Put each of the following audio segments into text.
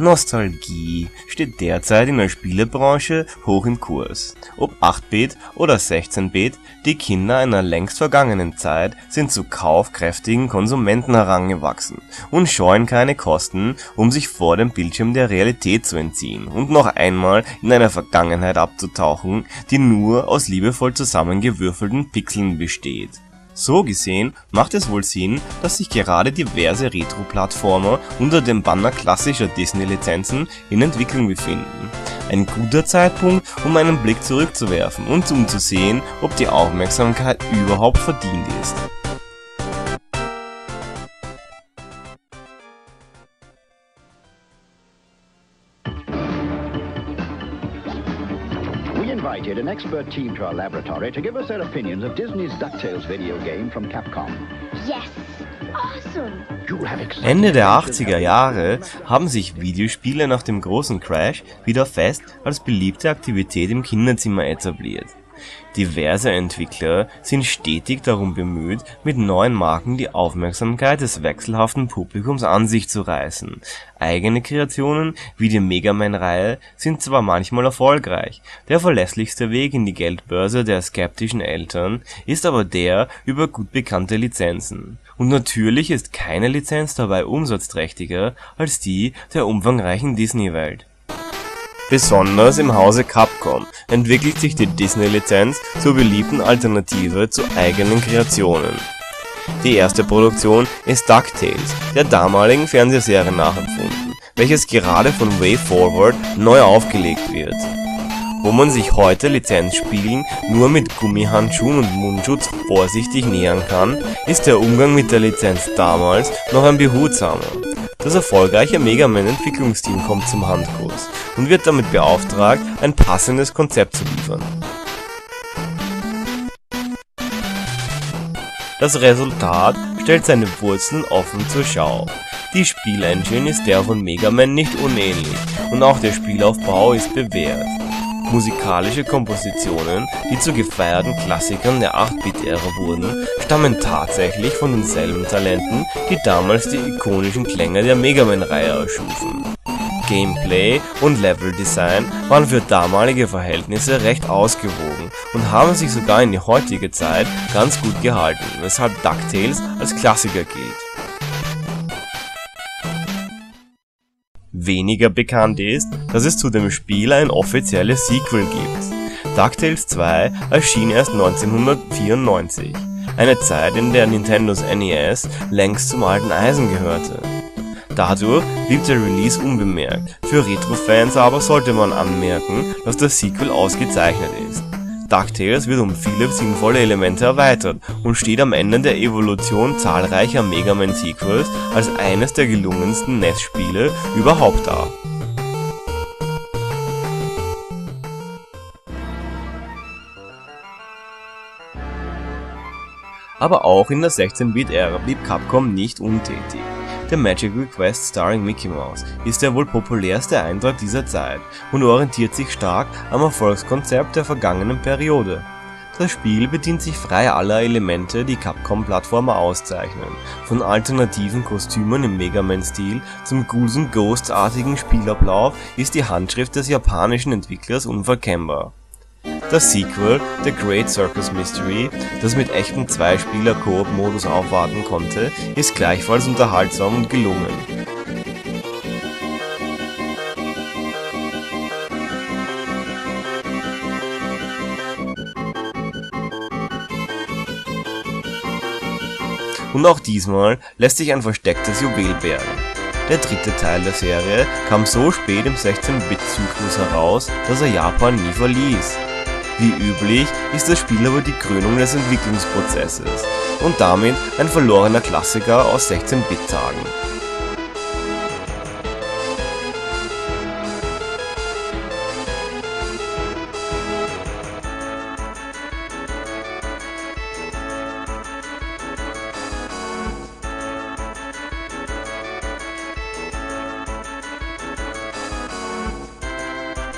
Nostalgie steht derzeit in der Spielebranche hoch im Kurs. Ob 8-Bit oder 16-Bit, die Kinder einer längst vergangenen Zeit sind zu kaufkräftigen Konsumenten herangewachsen und scheuen keine Kosten, um sich vor dem Bildschirm der Realität zu entziehen und noch einmal in einer Vergangenheit abzutauchen, die nur aus liebevoll zusammengewürfelten Pixeln besteht. So gesehen macht es wohl Sinn, dass sich gerade diverse Retro-Plattformer unter dem Banner klassischer Disney-Lizenzen in Entwicklung befinden. Ein guter Zeitpunkt, um einen Blick zurückzuwerfen und um zu sehen, ob die Aufmerksamkeit überhaupt verdient ist. We invited an expert team to our laboratory to give us their opinions of Disney's DuckTales video game from Capcom. Yes! Awesome! Ende der 80er Jahre haben sich Videospiele nach dem großen Crash wieder fest als beliebte Aktivität im Kinderzimmer etabliert. Diverse Entwickler sind stetig darum bemüht, mit neuen Marken die Aufmerksamkeit des wechselhaften Publikums an sich zu reißen. Eigene Kreationen wie die Mega Man-Reihe sind zwar manchmal erfolgreich, der verlässlichste Weg in die Geldbörse der skeptischen Eltern ist aber der über gut bekannte Lizenzen. Und natürlich ist keine Lizenz dabei umsatzträchtiger als die der umfangreichen Disney-Welt. Besonders im Hause Capcom entwickelt sich die Disney-Lizenz zur beliebten Alternative zu eigenen Kreationen. Die erste Produktion ist DuckTales, der damaligen Fernsehserie nachempfunden, welches gerade von WayForward neu aufgelegt wird. Wo man sich heute Lizenzspielen nur mit Gummihandschuhen und Mundschutz vorsichtig nähern kann, ist der Umgang mit der Lizenz damals noch ein behutsamer. Das erfolgreiche Mega Man Entwicklungsteam kommt zum Handkurs und wird damit beauftragt, ein passendes Konzept zu liefern. Das Resultat stellt seine Wurzeln offen zur Schau. Die Spielengine ist der von Mega Man nicht unähnlich und auch der Spielaufbau ist bewährt. Musikalische Kompositionen, die zu gefeierten Klassikern der 8-Bit-Ära wurden, stammen tatsächlich von denselben Talenten, die damals die ikonischen Klänge der Mega Man-Reihe erschufen. Gameplay und Leveldesign waren für damalige Verhältnisse recht ausgewogen und haben sich sogar in die heutige Zeit ganz gut gehalten, weshalb DuckTales als Klassiker gilt. Weniger bekannt ist, dass es zu dem Spiel ein offizielles Sequel gibt. DuckTales 2 erschien erst 1994, eine Zeit, in der Nintendos NES längst zum alten Eisen gehörte. Dadurch blieb der Release unbemerkt, für Retro-Fans aber sollte man anmerken, dass das Sequel ausgezeichnet ist. DuckTales wird um viele sinnvolle Elemente erweitert und steht am Ende der Evolution zahlreicher Mega Man Sequels als eines der gelungensten NES-Spiele überhaupt da. Aber auch in der 16-Bit-Ära blieb Capcom nicht untätig. Der Magic Request Starring Mickey Mouse ist der wohl populärste Eintrag dieser Zeit und orientiert sich stark am Erfolgskonzept der vergangenen Periode. Das Spiel bedient sich frei aller Elemente, die Capcom-Plattformer auszeichnen, von alternativen Kostümen im Mega Man-Stil zum Ghouls & Ghosts-artigen Spielablauf ist die Handschrift des japanischen Entwicklers unverkennbar. Das Sequel, The Great Circus Mystery, das mit echtem Zwei-Spieler-Koop-Modus aufwarten konnte, ist gleichfalls unterhaltsam und gelungen. Und auch diesmal lässt sich ein verstecktes Juwel bergen. Der dritte Teil der Serie kam so spät im 16-Bit-Zyklus heraus, dass er Japan nie verließ. Wie üblich ist das Spiel aber die Krönung des Entwicklungsprozesses und damit ein verlorener Klassiker aus 16-Bit-Tagen.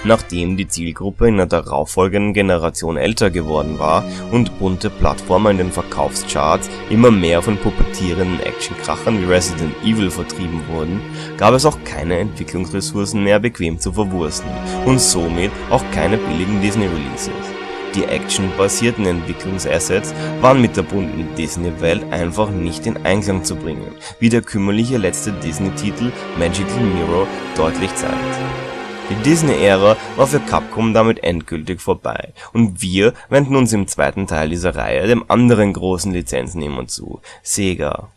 Nachdem die Zielgruppe in der darauffolgenden Generation älter geworden war und bunte Plattformer in den Verkaufscharts immer mehr von pubertierenden Actionkrachern wie Resident Evil vertrieben wurden, gab es auch keine Entwicklungsressourcen mehr bequem zu verwursten und somit auch keine billigen Disney-Releases. Die actionbasierten Entwicklungsassets waren mit der bunten Disney-Welt einfach nicht in Einklang zu bringen, wie der kümmerliche letzte Disney-Titel Magical Mirror deutlich zeigt. Die Disney-Ära war für Capcom damit endgültig vorbei und wir wenden uns im zweiten Teil dieser Reihe dem anderen großen Lizenznehmer zu, Sega.